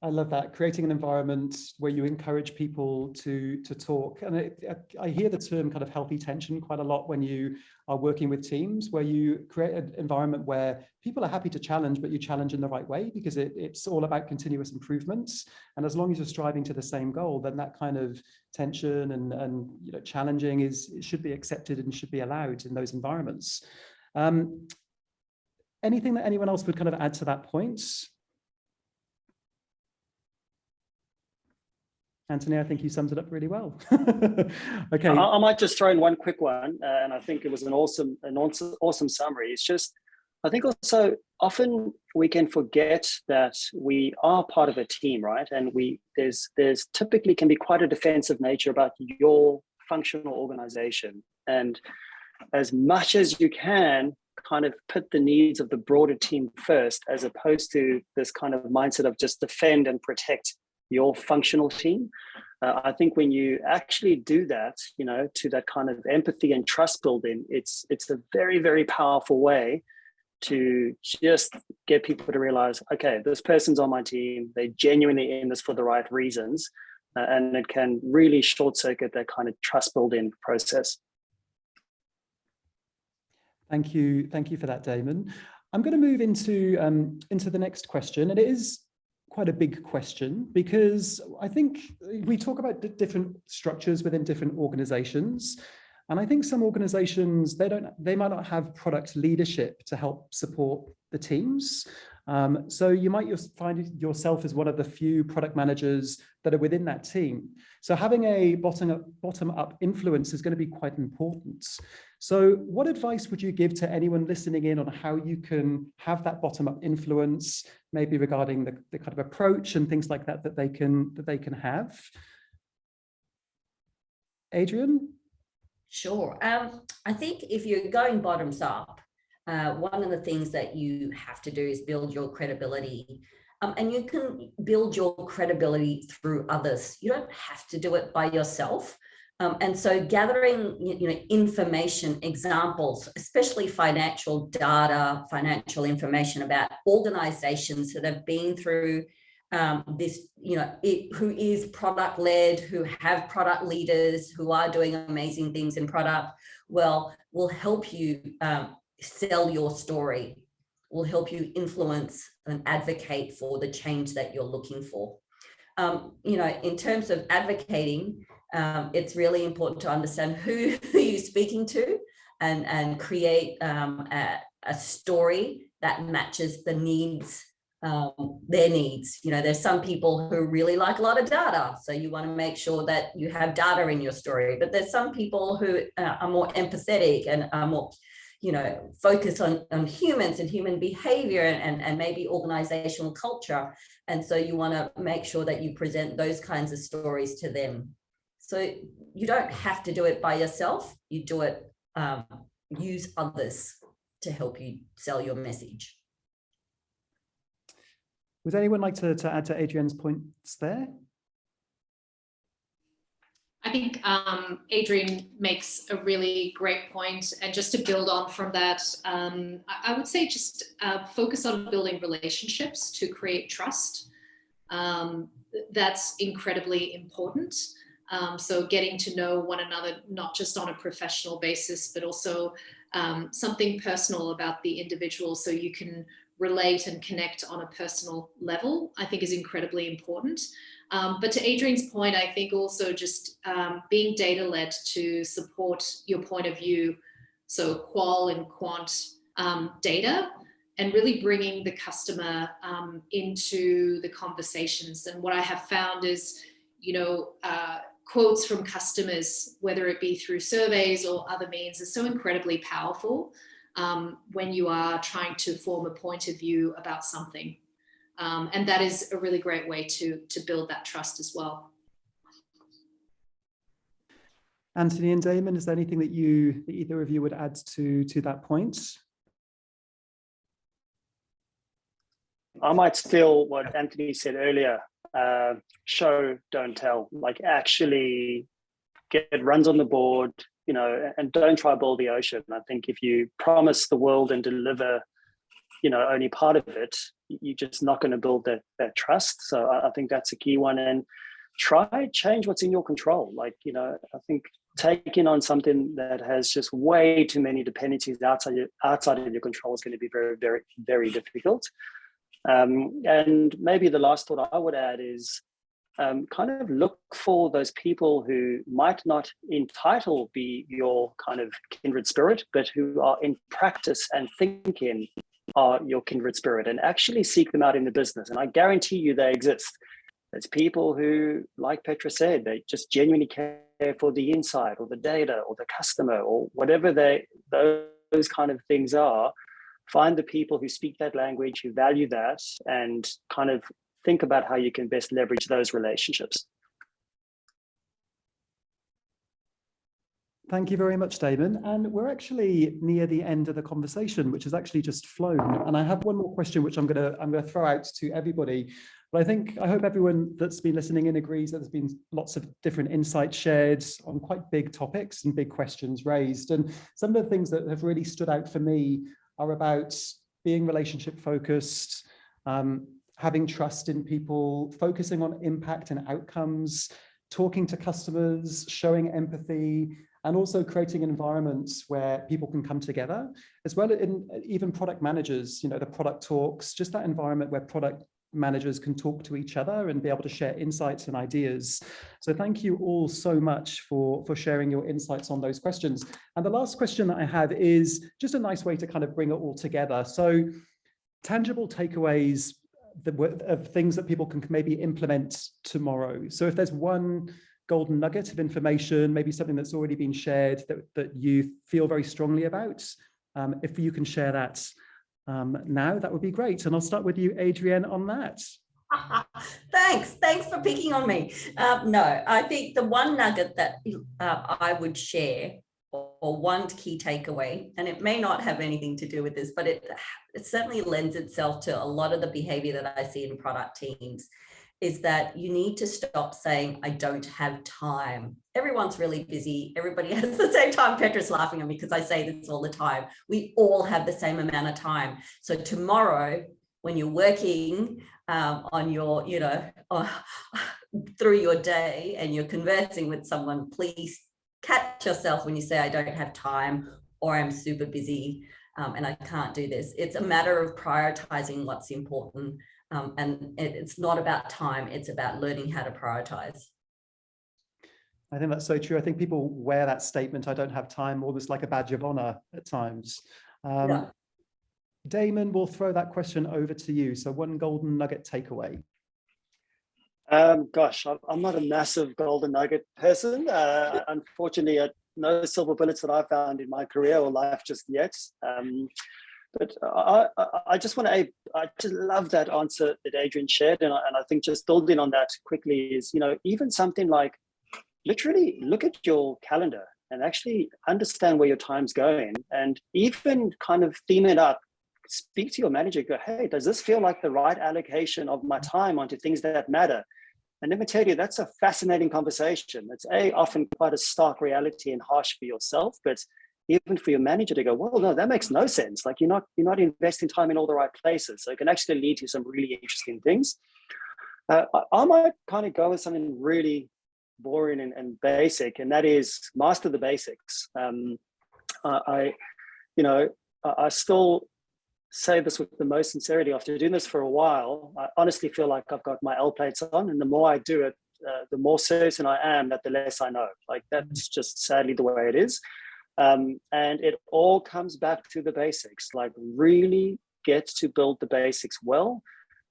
I love that, creating an environment where you encourage people to talk. And I hear the term kind of healthy tension quite a lot when you are working with teams, where you create an environment where people are happy to challenge, but you challenge in the right way, because it's all about continuous improvements. And as long as you're striving to the same goal, then that kind of tension and challenging should be accepted and should be allowed in those environments. Anything that anyone else would kind of add to that point? Anthony, I think you summed it up really well. Okay. I might just throw in one quick one, and I think it was an awesome summary. It's just, I think also often we can forget that we are part of a team, right? And there's typically can be quite a defensive nature about your functional organization. And as much as you can, kind of put the needs of the broader team first, as opposed to this kind of mindset of just defend and protect your functional team. I think when you actually do that, to that kind of empathy and trust building, it's a very, very powerful way to just get people to realize, okay, this person's on my team, they genuinely in this for the right reasons, and it can really short circuit that kind of trust building process. Thank you for that, Damon. I'm going to move into the next question, and it is quite a big question, because I think we talk about different structures within different organizations, and I think some organizations they might not have product leadership to help support the teams. So you might find yourself as one of the few product managers that are within that team. So having a bottom-up influence is going to be quite important. So what advice would you give to anyone listening in on how you can have that bottom-up influence, maybe regarding the kind of approach and things like that they can have? Adrian? Sure. I think if you're going bottoms up, one of the things that you have to do is build your credibility. And you can build your credibility through others. You don't have to do it by yourself. And so gathering information, examples, especially financial data, financial information about organizations that have been through this, who is product led, who have product leaders, who are doing amazing things in product, will help you sell your story, will help you influence and advocate for the change that you're looking for. In terms of advocating, it's really important to understand who you're speaking to and create a story that matches the needs, their needs. There's some people who really like a lot of data, so you want to make sure that you have data in your story, but there's some people who are more empathetic and are more focus on humans and human behavior and maybe organizational culture. And so you want to make sure that you present those kinds of stories to them. So you don't have to do it by yourself. You do it, use others to help you sell your message. Would anyone like to add to Adrienne's points there? I think Adrienne makes a really great point, and just to build on from that, I would say just focus on building relationships to create trust. That's incredibly important. So getting to know one another, not just on a professional basis, but also something personal about the individual, so you can relate and connect on a personal level, I think is incredibly important. But to Adrienne's point, I think also just being data-led to support your point of view, so qual and quant data, and really bringing the customer into the conversations. And what I have found is, quotes from customers, whether it be through surveys or other means, is so incredibly powerful when you are trying to form a point of view about something. And that is a really great way to build that trust as well. Anthony and Damon, is there anything that either of you would add to that point? I might steal what Anthony said earlier. Show, don't tell. Like, actually get runs on the board, and don't try to boil the ocean. I think if you promise the world and deliver, only part of it, you're just not going to build that trust. So I think that's a key one. And try change what's in your control. Like, I think taking on something that has just way too many dependencies outside of your control is going to be very, very, very difficult. And maybe the last thought I would add is kind of look for those people who might not in title be your kind of kindred spirit, but who are in practice and thinking are your kindred spirit, and actually seek them out in the business. And I guarantee you they exist. There's people who, like Petra said, they just genuinely care for the insight or the data or the customer or whatever those kind of things are. Find the people who speak that language, who value that, and kind of think about how you can best leverage those relationships. Thank you very much, Damon. And we're actually near the end of the conversation, which has actually just flown. And I have one more question, which I'm gonna throw out to everybody. But I hope everyone that's been listening in agrees that there's been lots of different insights shared on quite big topics and big questions raised. And some of the things that have really stood out for me are about being relationship focused, having trust in people, focusing on impact and outcomes, talking to customers, showing empathy, and also creating environments where people can come together, as well as even product managers, the product talks, just that environment where product managers can talk to each other and be able to share insights and ideas. So thank you all so much for sharing your insights on those questions. And the last question that I have is just a nice way to kind of bring it all together. So tangible takeaways of things that people can maybe implement tomorrow. So if there's one golden nugget of information, maybe something that's already been shared that you feel very strongly about, if you can share that now, that would be great. And I'll start with you, Adrienne, on that. Thanks for picking on me. No, I think the one nugget that I would share, or one key takeaway, and it may not have anything to do with this, but it certainly lends itself to a lot of the behavior that I see in product teams, is that you need to stop saying, I don't have time. Everyone's really busy. Everybody has the same time. Petra's laughing at me because I say this all the time. We all have the same amount of time. So tomorrow, when you're working on your, through your day and you're conversing with someone, please catch yourself when you say, I don't have time, or I'm super busy and I can't do this. It's a matter of prioritizing what's important. And it's not about time, it's about learning how to prioritize. I think that's so true. I think people wear that statement, I don't have time, almost like a badge of honor at times. Yeah. Damon, we'll throw that question over to you. So one golden nugget takeaway. Gosh, I'm not a massive golden nugget person. Unfortunately, no silver bullets that I've found in my career or life just yet. But I just love that answer that Adrian shared. And I think just building on that quickly is, even something like literally look at your calendar and actually understand where your time's going, and even kind of theme it up. Speak to your manager, go, hey, does this feel like the right allocation of my time onto things that matter? And let me tell you, that's a fascinating conversation. It's often quite a stark reality and harsh for yourself, but even for your manager to go, well, no, that makes no sense. Like you're not investing time in all the right places. So it can actually lead to some really interesting things. I might kind of go with something really boring and basic, and that is master the basics. I still say this with the most sincerity. After doing this for a while, I honestly feel like I've got my L plates on, and the more I do it, the more certain I am that the less I know. Like that's just sadly the way it is. And it all comes back to the basics, like really get to build the basics well.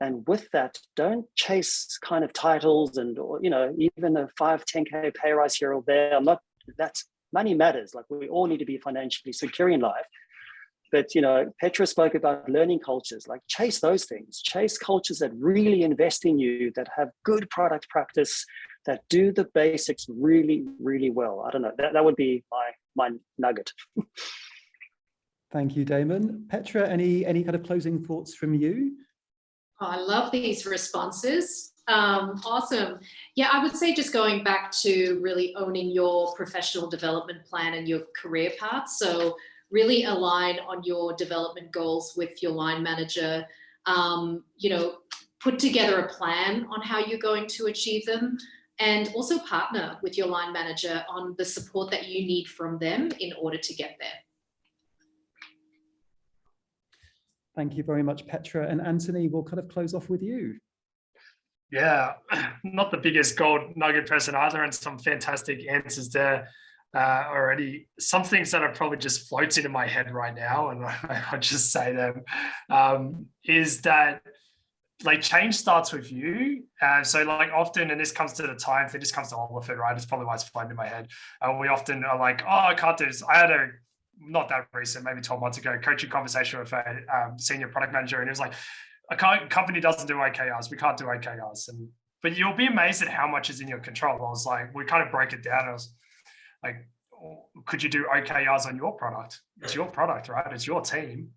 And with that, don't chase kind of titles and, even a 5-10K pay rise here or there. That's money matters. Like we all need to be financially secure in life. But, Petra spoke about learning cultures, like chase those things, chase cultures that really invest in you, that have good product practice, that do the basics really, really well. I don't know, that would be my nugget. Thank you, Damon. Petra, any kind of closing thoughts from you? Oh, I love these responses. Awesome. Yeah, I would say just going back to really owning your professional development plan and your career path. So really align on your development goals with your line manager, put together a plan on how you're going to achieve them, and also partner with your line manager on the support that you need from them in order to get there. Thank you very much, Petra. And Anthony, we'll kind of close off with you. Yeah, not the biggest gold nugget person either, and some fantastic answers there already. Some things that are probably just floats into my head right now, and I'll just say them, is that like change starts with you. So like often, and this comes to the time thing, this comes to all of it, right? It's probably why it's floating in my head. We often are like, oh, I can't do this. I had not that recent, maybe 12 months ago, coaching conversation with a senior product manager, and it was like, a company doesn't do OKRs. We can't do OKRs. But you'll be amazed at how much is in your control. I was like, we kind of break it down. I was like, could you do OKRs on your product? It's your product, right? It's your team.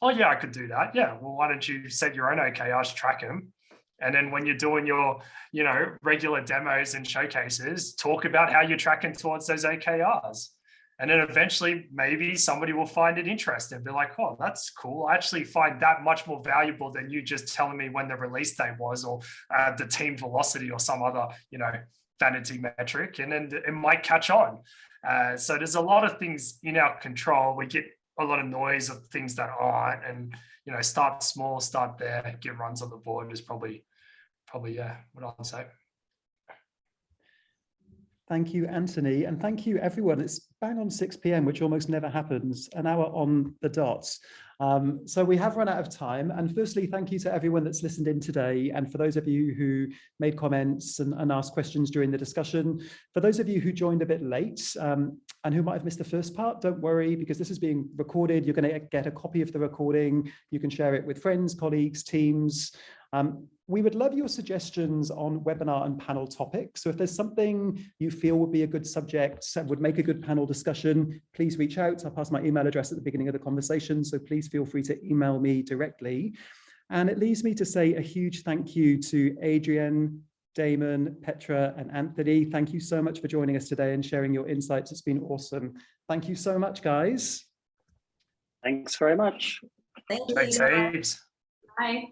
Oh yeah, I could do that. Yeah. Well, why don't you set your own OKRs, track them? And then when you're doing your, regular demos and showcases, talk about how you're tracking towards those OKRs. And then eventually maybe somebody will find it interesting. Be like, oh, that's cool. I actually find that much more valuable than you just telling me when the release date was, or the team velocity or some other, vanity metric. And then it might catch on. So there's a lot of things in our control. We get a lot of noise of things that aren't, and, start small, start there, get runs on the board is probably, yeah, what I'll say. Thank you, Anthony, and thank you, everyone. It's bang on 6 p.m., which almost never happens, an hour on the dot. So we have run out of time. And firstly, thank you to everyone that's listened in today. And for those of you who made comments and asked questions during the discussion, for those of you who joined a bit late and who might have missed the first part, don't worry, because this is being recorded. You're going to get a copy of the recording. You can share it with friends, colleagues, teams. We would love your suggestions on webinar and panel topics. So if there's something you feel would be a good subject, would make a good panel discussion, please reach out. I'll pass my email address at the beginning of the conversation, so please feel free to email me directly. And it leaves me to say a huge thank you to Adrian, Damon, Petra, and Anthony. Thank you so much for joining us today and sharing your insights. It's been awesome. Thank you so much, guys. Thanks very much. Thank you. Thanks, Abe. Bye.